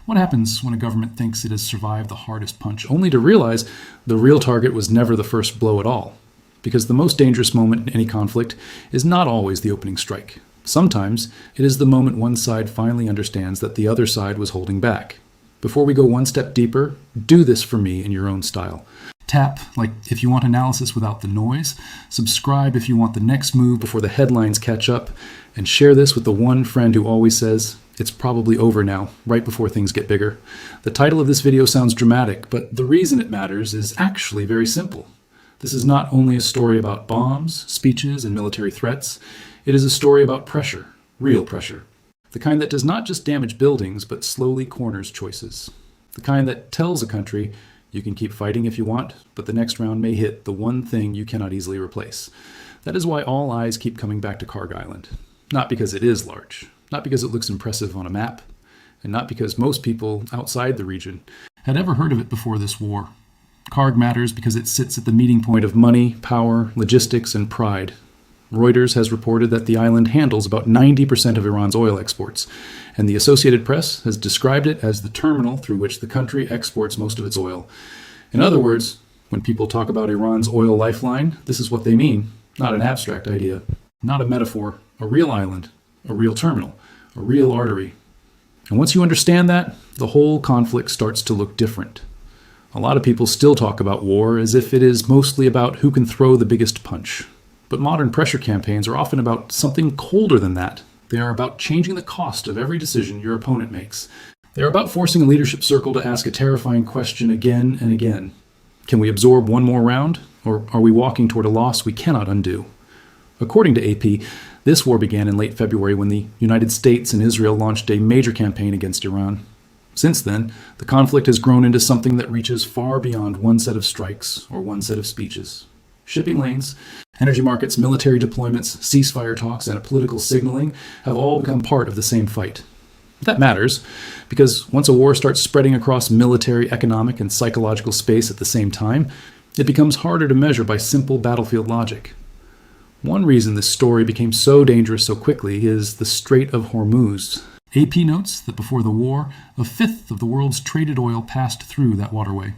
What happens when a government thinks it has survived the hardest punch, only to realize the real target was never the first blow at all? Because the most dangerous moment in any conflict is not always the opening strike. Sometimes it is the moment one side finally understands that the other side was holding back. Before we go one step deeper, do this for me in your own style. Tap, like if you want analysis without the noise. Subscribe if you want the next move before the headlines catch up. And share this with the one friend who always says, it's probably over now, right before things get bigger. The title of this video sounds dramatic, but the reason it matters is actually very simple. This is not only a story about bombs, speeches, and military threats. It is a story about pressure, real pressure. The kind that does not just damage buildings, but slowly corners choices. The kind that tells a country, you can keep fighting if you want, but the next round may hit the one thing you cannot easily replace. That is why all eyes keep coming back to Kharg Island. Not because it is large, not because it looks impressive on a map, and not because most people outside the region had ever heard of it before this war. Kharg matters because it sits at the meeting point of money, power, logistics, and pride. Reuters has reported that the island handles about 90% of Iran's oil exports, and the Associated Press has described it as the terminal through which the country exports most of its oil. In other words, when people talk about Iran's oil lifeline, this is what they mean, not an abstract idea, not a metaphor, a real island, a real terminal, a real artery. And once you understand that, the whole conflict starts to look different. A lot of people still talk about war as if it is mostly about who can throw the biggest punch. But modern pressure campaigns are often about something colder than that. They are about changing the cost of every decision your opponent makes. They are about forcing a leadership circle to ask a terrifying question again and again. Can we absorb one more round, or are we walking toward a loss we cannot undo? According to AP, this war began in late February when the United States and Israel launched a major campaign against Iran. Since then, the conflict has grown into something that reaches far beyond one set of strikes or one set of speeches. Shipping lanes, energy markets, military deployments, ceasefire talks, and political signaling have all become part of the same fight. That matters, because once a war starts spreading across military, economic, and psychological space at the same time, it becomes harder to measure by simple battlefield logic. One reason this story became so dangerous so quickly is the Strait of Hormuz. AP notes that before the war, a fifth of the world's traded oil passed through that waterway.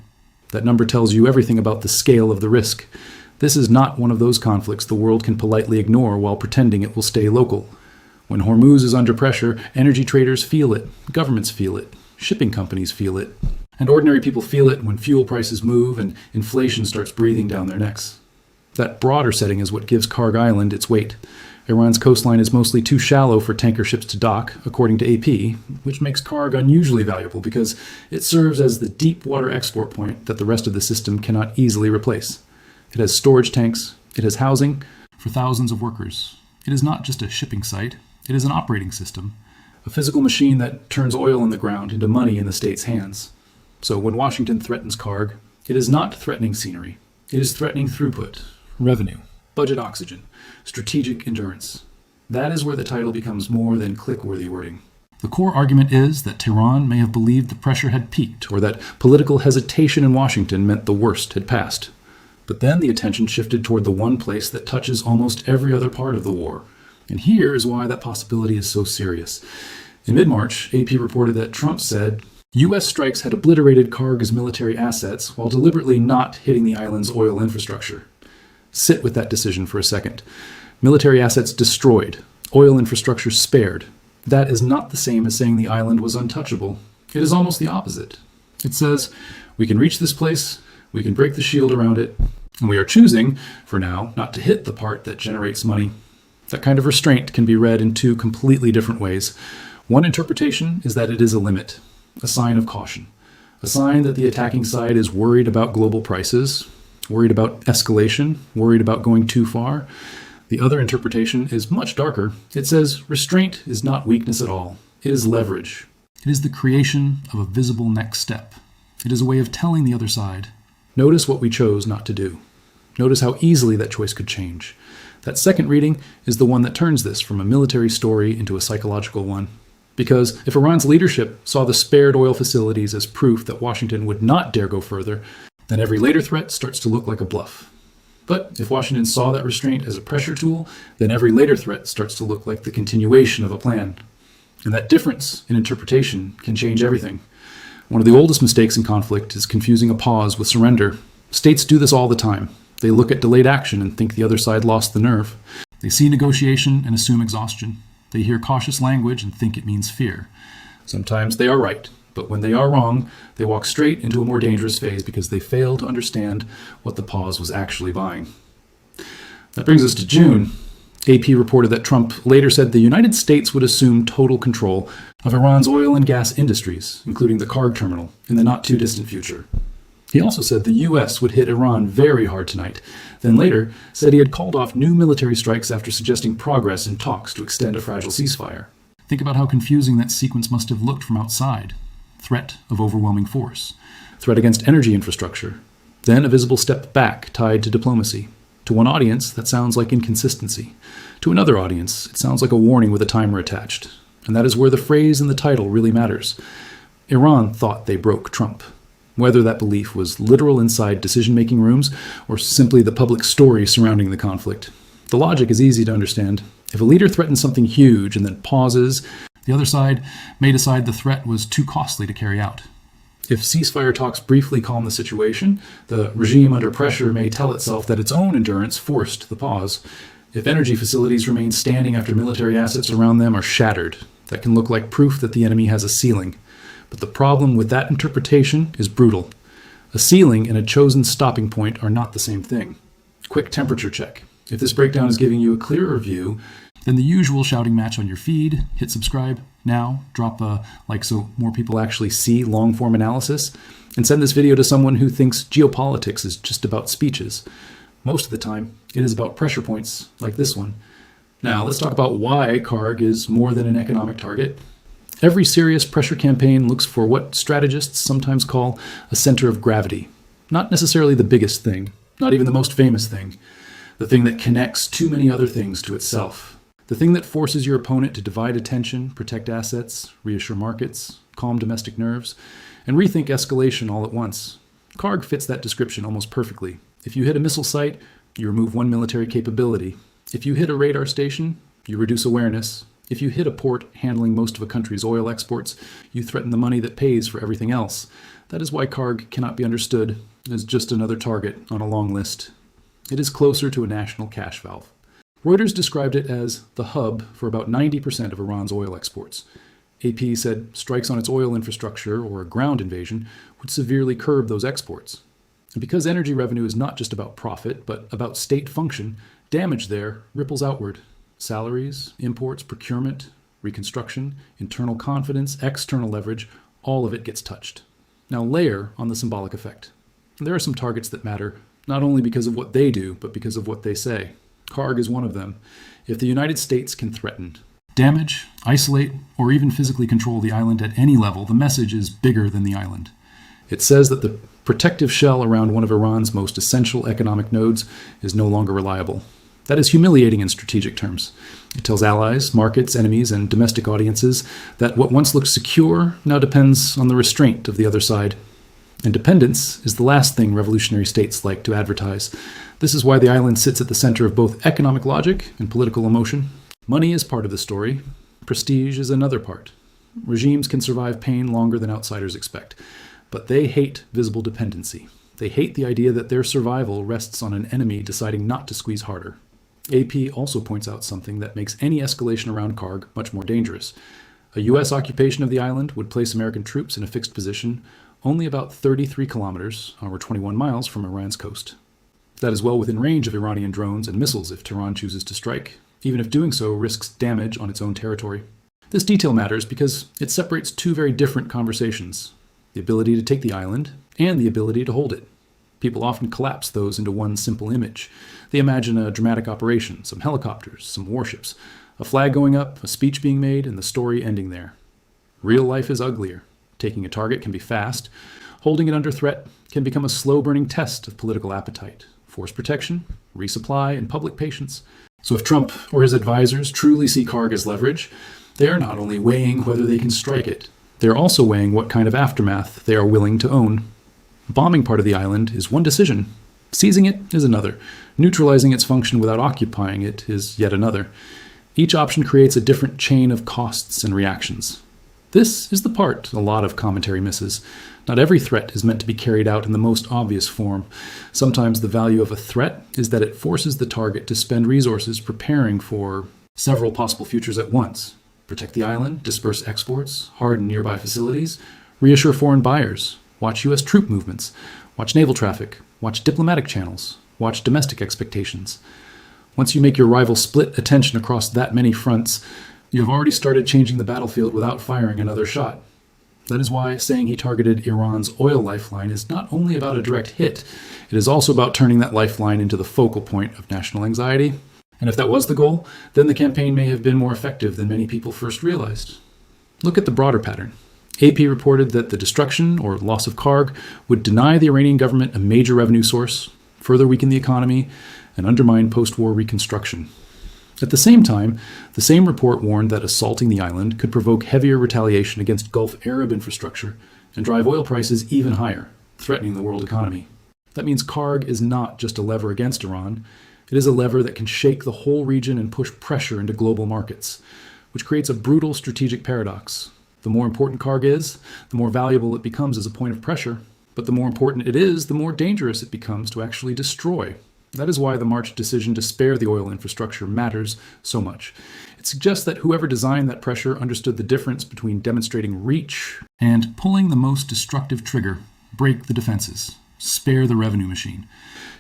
That number tells you everything about the scale of the risk. This is not one of those conflicts the world can politely ignore while pretending it will stay local. When Hormuz is under pressure, energy traders feel it, governments feel it, shipping companies feel it, and ordinary people feel it when fuel prices move and inflation starts breathing down their necks. That broader setting is what gives Kharg Island its weight. Iran's coastline is mostly too shallow for tanker ships to dock, according to AP, which makes Kharg unusually valuable because it serves as the deep water export point that the rest of the system cannot easily replace. It has storage tanks, it has housing for thousands of workers. It is not just a shipping site, it is an operating system, a physical machine that turns oil in the ground into money in the state's hands. So when Washington threatens Kharg, it is not threatening scenery. It is threatening throughput, revenue, budget oxygen, strategic endurance. That is where the title becomes more than click-worthy wording. The core argument is that Tehran may have believed the pressure had peaked, or that political hesitation in Washington meant the worst had passed. But then the attention shifted toward the one place that touches almost every other part of the war. And here is why that possibility is so serious. In mid-March, AP reported that Trump said, U.S. strikes had obliterated Kharg's military assets while deliberately not hitting the island's oil infrastructure. Sit with that decision for a second. Military assets destroyed, oil infrastructure spared. That is not the same as saying the island was untouchable. It is almost the opposite. It says, we can reach this place, we can break the shield around it, and we are choosing, for now, not to hit the part that generates money. That kind of restraint can be read in two completely different ways. One interpretation is that it is a limit, a sign of caution, a sign that the attacking side is worried about global prices, worried about escalation, worried about going too far. The other interpretation is much darker. It says restraint is not weakness at all. It is leverage. It is the creation of a visible next step. It is a way of telling the other side, notice what we chose not to do. Notice how easily that choice could change. That second reading is the one that turns this from a military story into a psychological one. Because if Iran's leadership saw the spared oil facilities as proof that Washington would not dare go further, then every later threat starts to look like a bluff. But if Washington saw that restraint as a pressure tool, then every later threat starts to look like the continuation of a plan. And that difference in interpretation can change everything. One of the oldest mistakes in conflict is confusing a pause with surrender. States do this all the time. They look at delayed action and think the other side lost the nerve. They see negotiation and assume exhaustion. They hear cautious language and think it means fear. Sometimes they are right, but when they are wrong, they walk straight into a more dangerous phase because they fail to understand what the pause was actually buying. That brings us to June. AP reported that Trump later said the United States would assume total control of Iran's oil and gas industries, including the Kharg terminal, in the not-too-distant future. He also said the U.S. would hit Iran very hard tonight, then later said he had called off new military strikes after suggesting progress in talks to extend a fragile ceasefire. Think about how confusing that sequence must have looked from outside. Threat of overwhelming force. Threat against energy infrastructure. Then a visible step back tied to diplomacy. To one audience, that sounds like inconsistency. To another audience, it sounds like a warning with a timer attached. And that is where the phrase in the title really matters. Iran thought they broke Trump. Whether that belief was literal inside decision-making rooms or simply the public story surrounding the conflict. The logic is easy to understand. If a leader threatens something huge and then pauses, the other side may decide the threat was too costly to carry out. If ceasefire talks briefly calm the situation, the regime under pressure may tell itself that its own endurance forced the pause. If energy facilities remain standing after military assets around them are shattered, that can look like proof that the enemy has a ceiling. But the problem with that interpretation is brutal. A ceiling and a chosen stopping point are not the same thing. Quick temperature check. If this breakdown is giving you a clearer view, then the usual shouting match on your feed, hit subscribe now, drop a like so more people actually see long-form analysis, and send this video to someone who thinks geopolitics is just about speeches. Most of the time, it is about pressure points like this one. Now, let's talk about why Kharg is more than an economic target. Every serious pressure campaign looks for what strategists sometimes call a center of gravity. Not necessarily the biggest thing, not even the most famous thing. The thing that connects too many other things to itself. The thing that forces your opponent to divide attention, protect assets, reassure markets, calm domestic nerves, and rethink escalation all at once. Kharg fits that description almost perfectly. If you hit a missile site, you remove one military capability. If you hit a radar station, you reduce awareness. If you hit a port handling most of a country's oil exports, you threaten the money that pays for everything else. That is why Kharg cannot be understood as just another target on a long list. It is closer to a national cash valve. Reuters described it as the hub for about 90% of Iran's oil exports. AP said strikes on its oil infrastructure or a ground invasion would severely curb those exports. And because energy revenue is not just about profit, but about state function, damage there ripples outward. Salaries, imports, procurement, reconstruction, internal confidence, external leverage, all of it gets touched. Now layer on the symbolic effect. There are some targets that matter, not only because of what they do, but because of what they say. Kharg is one of them. If the United States can threaten, damage, isolate, or even physically control the island at any level, the message is bigger than the island. It says that the protective shell around one of Iran's most essential economic nodes is no longer reliable. That is humiliating in strategic terms. It tells allies, markets, enemies, and domestic audiences that what once looked secure now depends on the restraint of the other side. Independence is the last thing revolutionary states like to advertise. This is why the island sits at the center of both economic logic and political emotion. Money is part of the story. Prestige is another part. Regimes can survive pain longer than outsiders expect. But they hate visible dependency. They hate the idea that their survival rests on an enemy deciding not to squeeze harder. AP also points out something that makes any escalation around Kharg much more dangerous. A U.S. occupation of the island would place American troops in a fixed position only about 33 kilometers, or 21 miles, from Iran's coast. That is well within range of Iranian drones and missiles if Tehran chooses to strike, even if doing so risks damage on its own territory. This detail matters because it separates two very different conversations: the ability to take the island and the ability to hold it. People often collapse those into one simple image. They imagine a dramatic operation, some helicopters, some warships, a flag going up, a speech being made, and the story ending there. Real life is uglier. Taking a target can be fast. Holding it under threat can become a slow-burning test of political appetite, force protection, resupply, and public patience. So if Trump or his advisors truly see Kharg as leverage, they are not only weighing whether they can strike it, they are also weighing what kind of aftermath they are willing to own. Bombing part of the island is one decision. Seizing it is another. Neutralizing its function without occupying it is yet another. Each option creates a different chain of costs and reactions. This is the part a lot of commentary misses. Not every threat is meant to be carried out in the most obvious form. Sometimes the value of a threat is that it forces the target to spend resources preparing for several possible futures at once. Protect the island, disperse exports, harden nearby facilities, reassure foreign buyers, watch U.S. troop movements, watch naval traffic, watch diplomatic channels, watch domestic expectations. Once you make your rival split attention across that many fronts, you have already started changing the battlefield without firing another shot. That is why saying he targeted Iran's oil lifeline is not only about a direct hit, it is also about turning that lifeline into the focal point of national anxiety. And if that was the goal, then the campaign may have been more effective than many people first realized. Look at the broader pattern. AP reported that the destruction or loss of Kharg would deny the Iranian government a major revenue source, further weaken the economy, and undermine post-war reconstruction. At the same time, the same report warned that assaulting the island could provoke heavier retaliation against Gulf Arab infrastructure and drive oil prices even higher, threatening the world economy. That means Kharg is not just a lever against Iran, it is a lever that can shake the whole region and push pressure into global markets, which creates a brutal strategic paradox. The more important Kharg is, the more valuable it becomes as a point of pressure, but the more important it is, the more dangerous it becomes to actually destroy. That is why the March decision to spare the oil infrastructure matters so much. It suggests that whoever designed that pressure understood the difference between demonstrating reach and pulling the most destructive trigger, break the defenses, spare the revenue machine.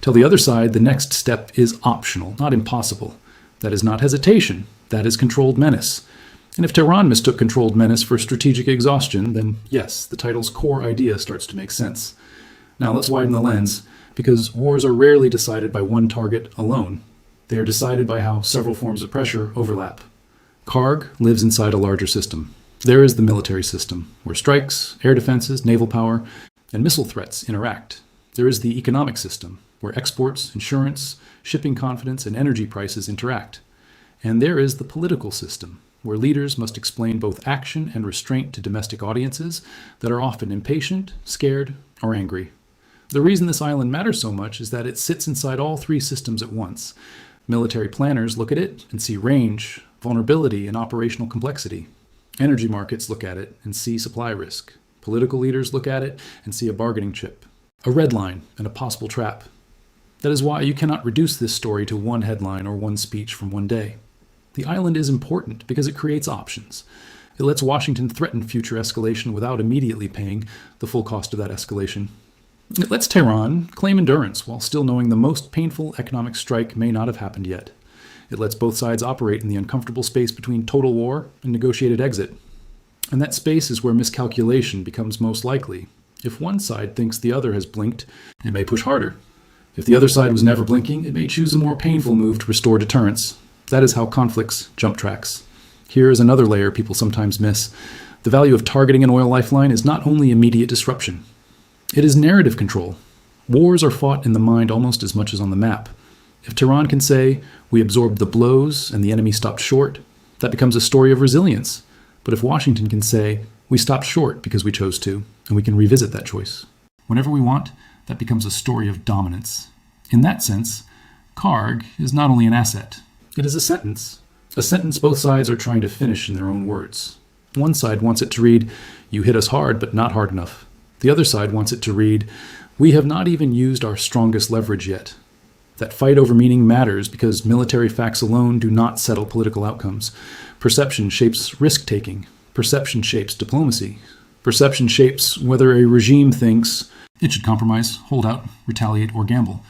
Tell the other side the next step is optional, not impossible. That is not hesitation, that is controlled menace. And if Tehran mistook controlled menace for strategic exhaustion, then yes, the title's core idea starts to make sense. Now let's widen the lens, because wars are rarely decided by one target alone. They are decided by how several forms of pressure overlap. Kharg lives inside a larger system. There is the military system, where strikes, air defenses, naval power, and missile threats interact. There is the economic system, where exports, insurance, shipping confidence, and energy prices interact. And there is the political system, where leaders must explain both action and restraint to domestic audiences that are often impatient, scared, or angry. The reason this island matters so much is that it sits inside all three systems at once. Military planners look at it and see range, vulnerability, and operational complexity. Energy markets look at it and see supply risk. Political leaders look at it and see a bargaining chip, a red line, and a possible trap. That is why you cannot reduce this story to one headline or one speech from one day. The island is important because it creates options. It lets Washington threaten future escalation without immediately paying the full cost of that escalation. It lets Tehran claim endurance while still knowing the most painful economic strike may not have happened yet. It lets both sides operate in the uncomfortable space between total war and negotiated exit. And that space is where miscalculation becomes most likely. If one side thinks the other has blinked, it may push harder. If the other side was never blinking, it may choose a more painful move to restore deterrence. That is how conflicts jump tracks. Here is another layer people sometimes miss. The value of targeting an oil lifeline is not only immediate disruption. It is narrative control. Wars are fought in the mind almost as much as on the map. If Tehran can say, we absorbed the blows and the enemy stopped short, that becomes a story of resilience. But if Washington can say, we stopped short because we chose to, and we can revisit that choice. Whenever we want, that becomes a story of dominance. In that sense, Kharg is not only an asset, it is a sentence both sides are trying to finish in their own words. One side wants it to read, you hit us hard, but not hard enough. The other side wants it to read, we have not even used our strongest leverage yet. That fight over meaning matters because military facts alone do not settle political outcomes. Perception shapes risk-taking. Perception shapes diplomacy. Perception shapes whether a regime thinks it should compromise, hold out, retaliate, or gamble.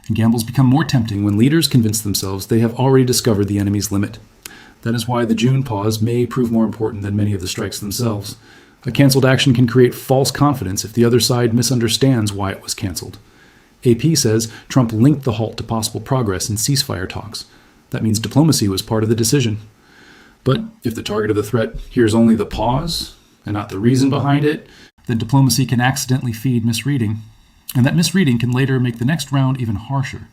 And gambles become more tempting when leaders convince themselves they have already discovered the enemy's limit. That is why the June pause may prove more important than many of the strikes themselves. A canceled action can create false confidence if the other side misunderstands why it was canceled. AP says Trump linked the halt to possible progress in ceasefire talks. That means diplomacy was part of the decision. But if the target of the threat hears only the pause and not the reason behind it, then diplomacy can accidentally feed misreading. And that misreading can later make the next round even harsher.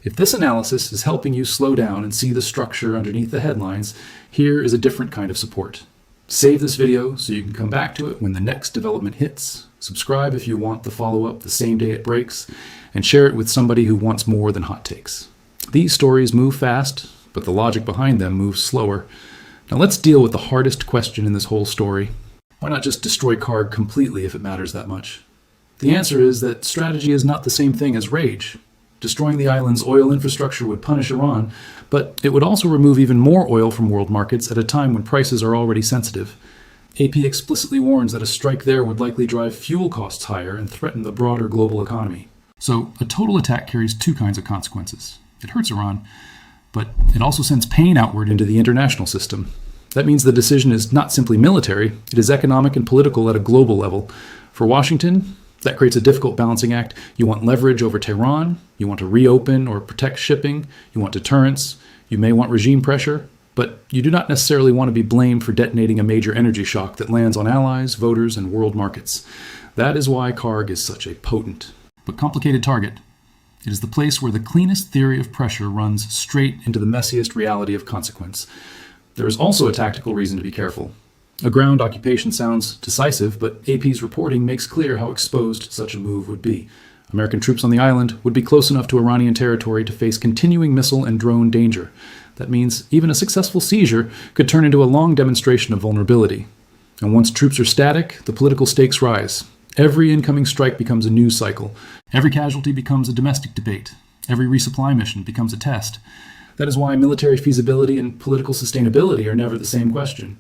If this analysis is helping you slow down and see the structure underneath the headlines, here is a different kind of support. Save this video so you can come back to it when the next development hits. Subscribe if you want the follow-up the same day it breaks, and share it with somebody who wants more than hot takes. These stories move fast, but the logic behind them moves slower. Now let's deal with the hardest question in this whole story. Why not just destroy Kharg completely if it matters that much? The answer is that strategy is not the same thing as rage. Destroying the island's oil infrastructure would punish Iran, but it would also remove even more oil from world markets at a time when prices are already sensitive. AP explicitly warns that a strike there would likely drive fuel costs higher and threaten the broader global economy. So a total attack carries two kinds of consequences. It hurts Iran, but it also sends pain outward into the international system. That means the decision is not simply military, it is economic and political at a global level. For Washington, that creates a difficult balancing act. You want leverage over Tehran, you want to reopen or protect shipping, you want deterrence, you may want regime pressure, but you do not necessarily want to be blamed for detonating a major energy shock that lands on allies, voters, and world markets. That is why Kharg is such a potent but complicated target. It is the place where the cleanest theory of pressure runs straight into the messiest reality of consequence. There is also a tactical reason to be careful. A ground occupation sounds decisive, but AP's reporting makes clear how exposed such a move would be. American troops on the island would be close enough to Iranian territory to face continuing missile and drone danger. That means even a successful seizure could turn into a long demonstration of vulnerability. And once troops are static, the political stakes rise. Every incoming strike becomes a news cycle. Every casualty becomes a domestic debate. Every resupply mission becomes a test. That is why military feasibility and political sustainability are never the same question.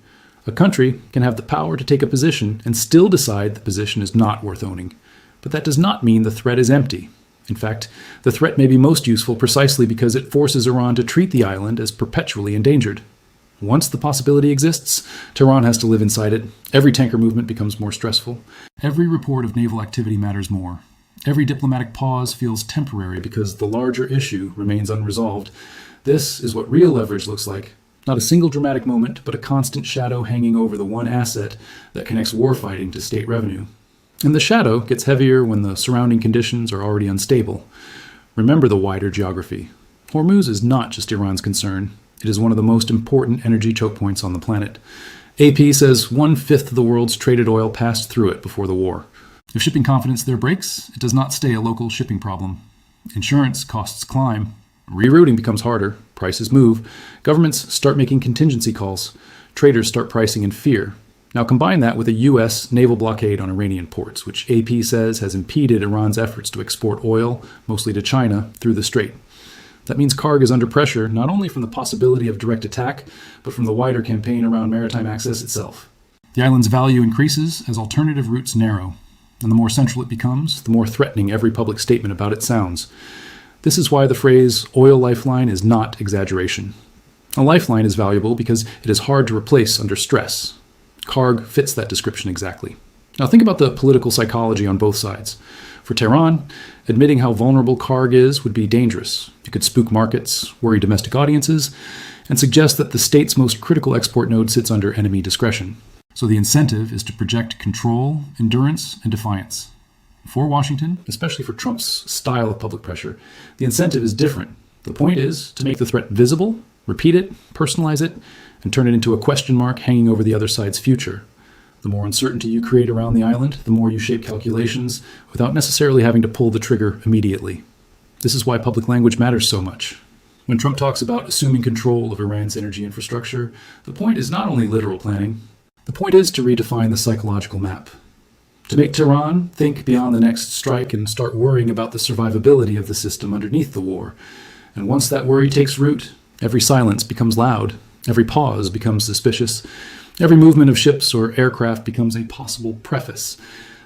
A country can have the power to take a position and still decide the position is not worth owning. But that does not mean the threat is empty. In fact, the threat may be most useful precisely because it forces Iran to treat the island as perpetually endangered. Once the possibility exists, Tehran has to live inside it. Every tanker movement becomes more stressful. Every report of naval activity matters more. Every diplomatic pause feels temporary because the larger issue remains unresolved. This is what real leverage looks like. Not a single dramatic moment, but a constant shadow hanging over the one asset that connects warfighting to state revenue. And the shadow gets heavier when the surrounding conditions are already unstable. Remember the wider geography. Hormuz is not just Iran's concern. It is one of the most important energy choke points on the planet. AP says 1/5 of the world's traded oil passed through it before the war. If shipping confidence there breaks, it does not stay a local shipping problem. Insurance costs climb. Rerouting becomes harder. Prices move. Governments start making contingency calls. Traders start pricing in fear. Now combine that with a U.S. naval blockade on Iranian ports, which AP says has impeded Iran's efforts to export oil, mostly to China, through the strait. That means Kharg is under pressure not only from the possibility of direct attack, but from the wider campaign around maritime access itself. The island's value increases as alternative routes narrow, and the more central it becomes, the more threatening every public statement about it sounds. This is why the phrase oil lifeline is not exaggeration. A lifeline is valuable because it is hard to replace under stress. Kharg fits that description exactly. Now think about the political psychology on both sides. For Tehran, admitting how vulnerable Kharg is would be dangerous. It could spook markets, worry domestic audiences, and suggest that the state's most critical export node sits under enemy discretion. So the incentive is to project control, endurance, and defiance. For Washington, especially for Trump's style of public pressure, the incentive is different. The point is to make the threat visible, repeat it, personalize it, and turn it into a question mark hanging over the other side's future. The more uncertainty you create around the island, the more you shape calculations without necessarily having to pull the trigger immediately. This is why public language matters so much. When Trump talks about assuming control of Iran's energy infrastructure, the point is not only literal planning. The point is to redefine the psychological map. To make Tehran think beyond the next strike and start worrying about the survivability of the system underneath the war. And once that worry takes root, every silence becomes loud, every pause becomes suspicious, every movement of ships or aircraft becomes a possible preface.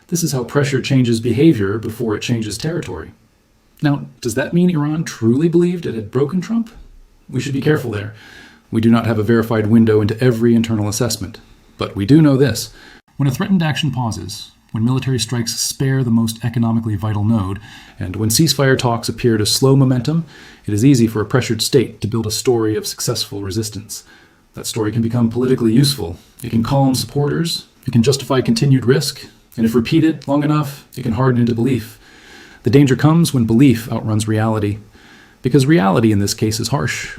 This is how pressure changes behavior before it changes territory. Now, does that mean Iran truly believed it had broken Trump? We should be careful there. We do not have a verified window into every internal assessment. But we do know this. When a threatened action pauses, when military strikes spare the most economically vital node, and when ceasefire talks appear to slow momentum, it is easy for a pressured state to build a story of successful resistance. That story can become politically useful. It can calm supporters, it can justify continued risk, and if repeated long enough, it can harden into belief. The danger comes when belief outruns reality, because reality in this case is harsh.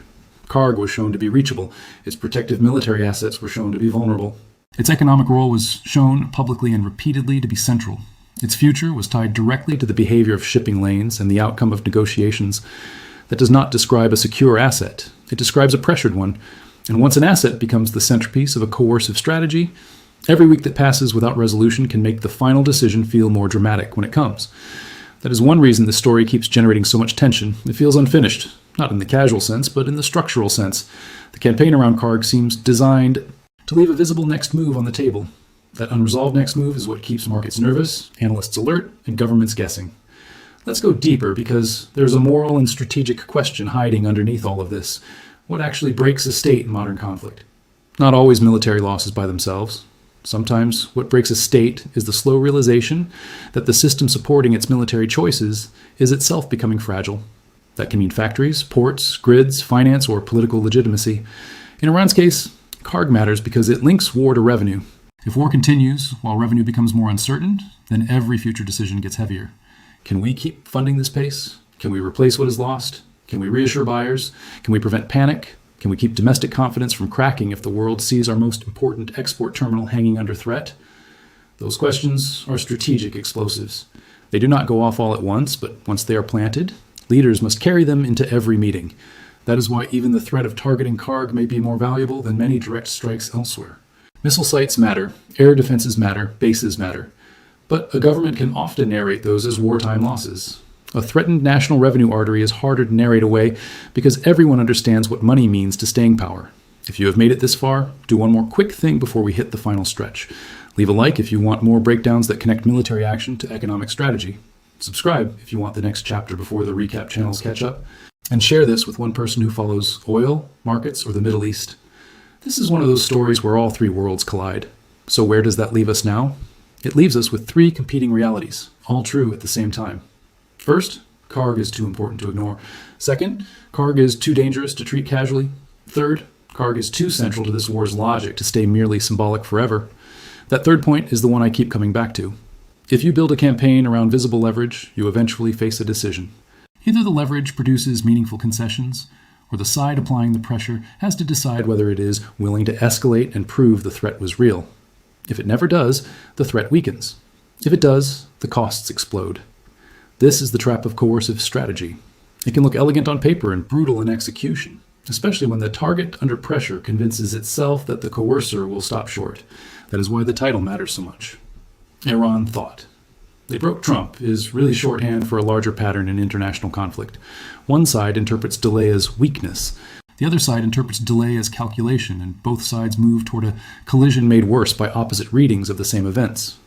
Kharg was shown to be reachable. Its protective military assets were shown to be vulnerable. Its economic role was shown publicly and repeatedly to be central. Its future was tied directly to the behavior of shipping lanes and the outcome of negotiations. That does not describe a secure asset. It describes a pressured one. And once an asset becomes the centerpiece of a coercive strategy, every week that passes without resolution can make the final decision feel more dramatic when it comes. That is one reason the story keeps generating so much tension. It feels unfinished, not in the casual sense, but in the structural sense. The campaign around Kharg seems designed to leave a visible next move on the table. That unresolved next move is what keeps markets nervous, analysts alert, and governments guessing. Let's go deeper, because there's a moral and strategic question hiding underneath all of this. What actually breaks a state in modern conflict? Not always military losses by themselves. Sometimes what breaks a state is the slow realization that the system supporting its military choices is itself becoming fragile. That can mean factories, ports, grids, finance, or political legitimacy. In Iran's case, Kharg matters because it links war to revenue. If war continues while revenue becomes more uncertain, then every future decision gets heavier. Can we keep funding this pace? Can we replace what is lost? Can we reassure buyers? Can we prevent panic? Can we keep domestic confidence from cracking if the world sees our most important export terminal hanging under threat? Those questions are strategic explosives. They do not go off all at once, but once they are planted, leaders must carry them into every meeting. That is why even the threat of targeting Kharg may be more valuable than many direct strikes elsewhere. Missile sites matter, air defenses matter, bases matter. But a government can often narrate those as wartime losses. A threatened national revenue artery is harder to narrate away because everyone understands what money means to staying power. If you have made it this far, do one more quick thing before we hit the final stretch. Leave a like if you want more breakdowns that connect military action to economic strategy. Subscribe if you want the next chapter before the recap channels catch up. And share this with one person who follows oil, markets, or the Middle East. This is one of those stories where all three worlds collide. So where does that leave us now? It leaves us with three competing realities, all true at the same time. First, Kharg is too important to ignore. Second, Kharg is too dangerous to treat casually. Third, Kharg is too central to this war's logic to stay merely symbolic forever. That third point is the one I keep coming back to. If you build a campaign around visible leverage, you eventually face a decision. Either the leverage produces meaningful concessions, or the side applying the pressure has to decide whether it is willing to escalate and prove the threat was real. If it never does, the threat weakens. If it does, the costs explode. This is the trap of coercive strategy. It can look elegant on paper and brutal in execution, especially when the target under pressure convinces itself that the coercer will stop short. That is why the title matters so much. Iran thought. They broke Trump is really shorthand for a larger pattern in international conflict. One side interprets delay as weakness. The other side interprets delay as calculation, and both sides move toward a collision made worse by opposite readings of the same events.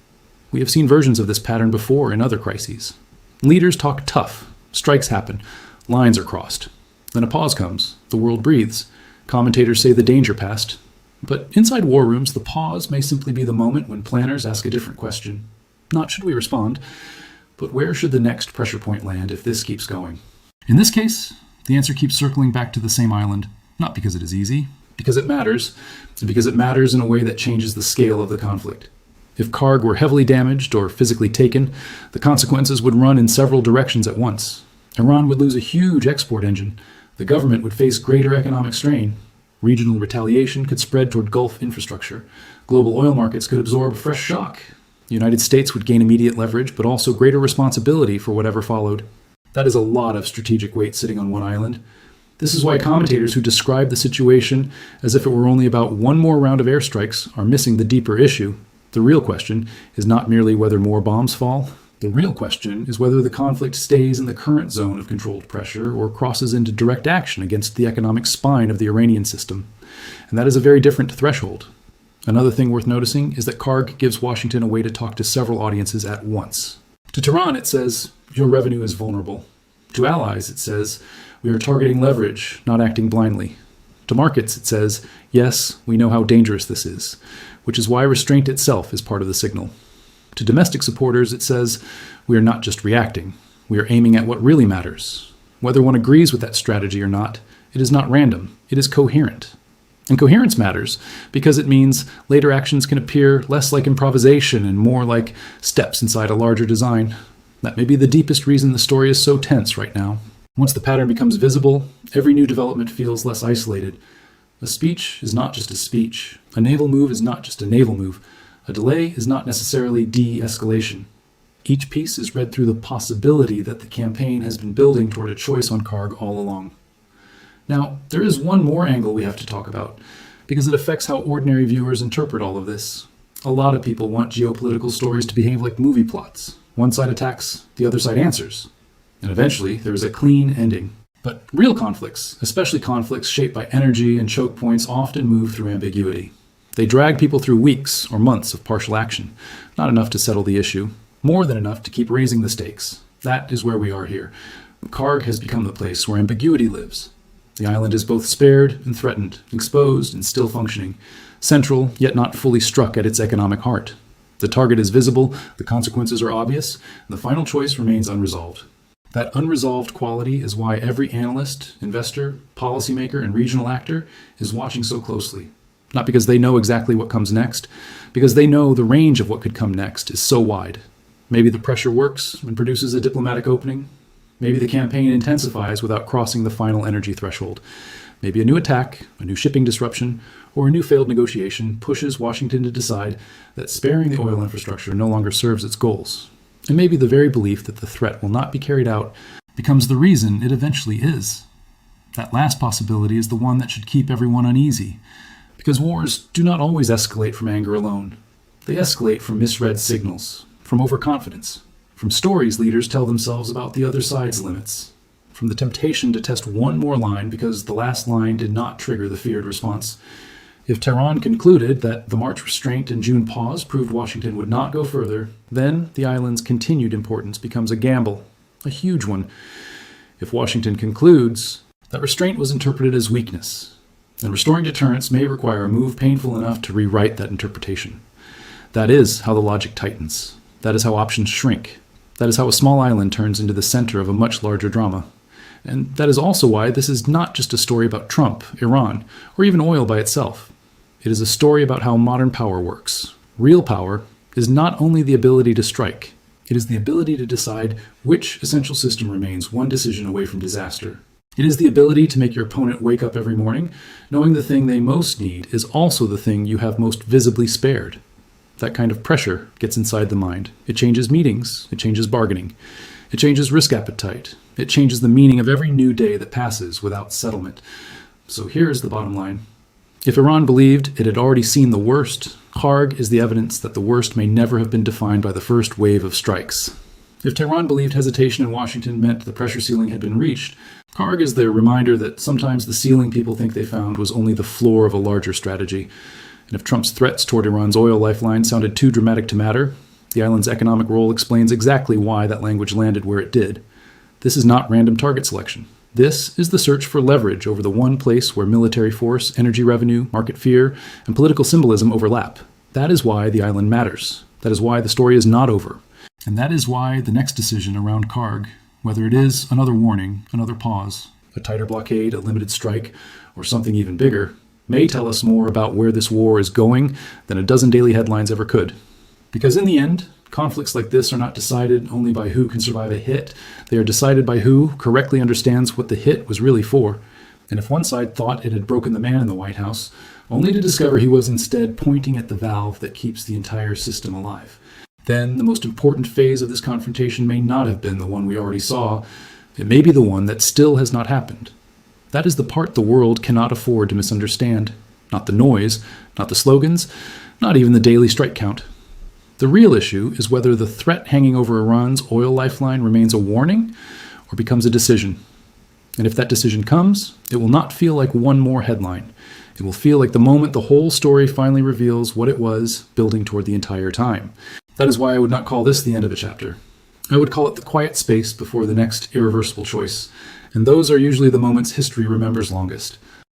We have seen versions of this pattern before in other crises. Leaders talk tough. Strikes happen. Lines are crossed. Then a pause comes. The world breathes. Commentators say the danger passed. But inside war rooms, the pause may simply be the moment when planners ask a different question. Not should we respond, but where should the next pressure point land if this keeps going? In this case, the answer keeps circling back to the same island, not because it is easy, because it matters, and because it matters in a way that changes the scale of the conflict. If Kharg were heavily damaged or physically taken, the consequences would run in several directions at once. Iran would lose a huge export engine. The government would face greater economic strain. Regional retaliation could spread toward Gulf infrastructure. Global oil markets could absorb a fresh shock. The United States would gain immediate leverage, but also greater responsibility for whatever followed. That is a lot of strategic weight sitting on one island. This is why commentators who describe the situation as if it were only about one more round of airstrikes are missing the deeper issue. The real question is not merely whether more bombs fall. The real question is whether the conflict stays in the current zone of controlled pressure or crosses into direct action against the economic spine of the Iranian system. And that is a very different threshold. Another thing worth noticing is that Kharg gives Washington a way to talk to several audiences at once. To Tehran, it says, your revenue is vulnerable. To allies, it says, we are targeting leverage, not acting blindly. To markets, it says, yes, we know how dangerous this is, which is why restraint itself is part of the signal. To domestic supporters, it says, we are not just reacting, we are aiming at what really matters. Whether one agrees with that strategy or not, it is not random, it is coherent. And coherence matters because it means later actions can appear less like improvisation and more like steps inside a larger design. That may be the deepest reason the story is so tense right now. Once the pattern becomes visible, every new development feels less isolated. A speech is not just a speech. A naval move is not just a naval move. A delay is not necessarily de-escalation. Each piece is read through the possibility that the campaign has been building toward a choice on Kharg all along. Now, there is one more angle we have to talk about, because it affects how ordinary viewers interpret all of this. A lot of people want geopolitical stories to behave like movie plots. One side attacks, the other side answers. And eventually, there is a clean ending. But real conflicts, especially conflicts shaped by energy and choke points, often move through ambiguity. They drag people through weeks or months of partial action, not enough to settle the issue, more than enough to keep raising the stakes. That is where we are here. Kharg has become the place where ambiguity lives. The island is both spared and threatened, exposed and still functioning, central yet not fully struck at its economic heart. The target is visible, the consequences are obvious, and the final choice remains unresolved. That unresolved quality is why every analyst, investor, policymaker, and regional actor is watching so closely. Not because they know exactly what comes next, because they know the range of what could come next is so wide. Maybe the pressure works and produces a diplomatic opening. Maybe the campaign intensifies without crossing the final energy threshold. Maybe a new attack, a new shipping disruption, or a new failed negotiation pushes Washington to decide that sparing the oil infrastructure no longer serves its goals. And maybe the very belief that the threat will not be carried out becomes the reason it eventually is. That last possibility is the one that should keep everyone uneasy, because wars do not always escalate from anger alone. They escalate from misread signals, from overconfidence, from stories leaders tell themselves about the other side's limits, from the temptation to test one more line because the last line did not trigger the feared response. If Tehran concluded that the March restraint and June pause proved Washington would not go further, then the island's continued importance becomes a gamble, a huge one. If Washington concludes that restraint was interpreted as weakness, then restoring deterrence may require a move painful enough to rewrite that interpretation. That is how the logic tightens. That is how options shrink. That is how a small island turns into the center of a much larger drama. And that is also why this is not just a story about Trump, Iran, or even oil by itself. It is a story about how modern power works. Real power is not only the ability to strike, it is the ability to decide which essential system remains one decision away from disaster. It is the ability to make your opponent wake up every morning, knowing the thing they most need is also the thing you have most visibly spared. That kind of pressure gets inside the mind. It changes meetings, it changes bargaining, it changes risk appetite, it changes the meaning of every new day that passes without settlement. So here is the bottom line. If Iran believed it had already seen the worst, Kharg is the evidence that the worst may never have been defined by the first wave of strikes. If Tehran believed hesitation in Washington meant the pressure ceiling had been reached, Kharg is the reminder that sometimes the ceiling people think they found was only the floor of a larger strategy. And if Trump's threats toward Iran's oil lifeline sounded too dramatic to matter, the island's economic role explains exactly why that language landed where it did. This is not random target selection. This is the search for leverage over the one place where military force, energy revenue, market fear, and political symbolism overlap. That is why the island matters. That is why the story is not over. And that is why the next decision around Kharg, whether it is another warning, another pause, a tighter blockade, a limited strike, or something even bigger, may tell us more about where this war is going than a dozen daily headlines ever could. Because in the end, conflicts like this are not decided only by who can survive a hit. They are decided by who correctly understands what the hit was really for. And if one side thought it had broken the man in the White House, only to discover he was instead pointing at the valve that keeps the entire system alive, then the most important phase of this confrontation may not have been the one we already saw. It may be the one that still has not happened. That is the part the world cannot afford to misunderstand. Not the noise, not the slogans, not even the daily strike count. The real issue is whether the threat hanging over Iran's oil lifeline remains a warning or becomes a decision. And if that decision comes, it will not feel like one more headline. It will feel like the moment the whole story finally reveals what it was building toward the entire time. That is why I would not call this the end of a chapter. I would call it the quiet space before the next irreversible choice. And those are usually the moments history remembers longest.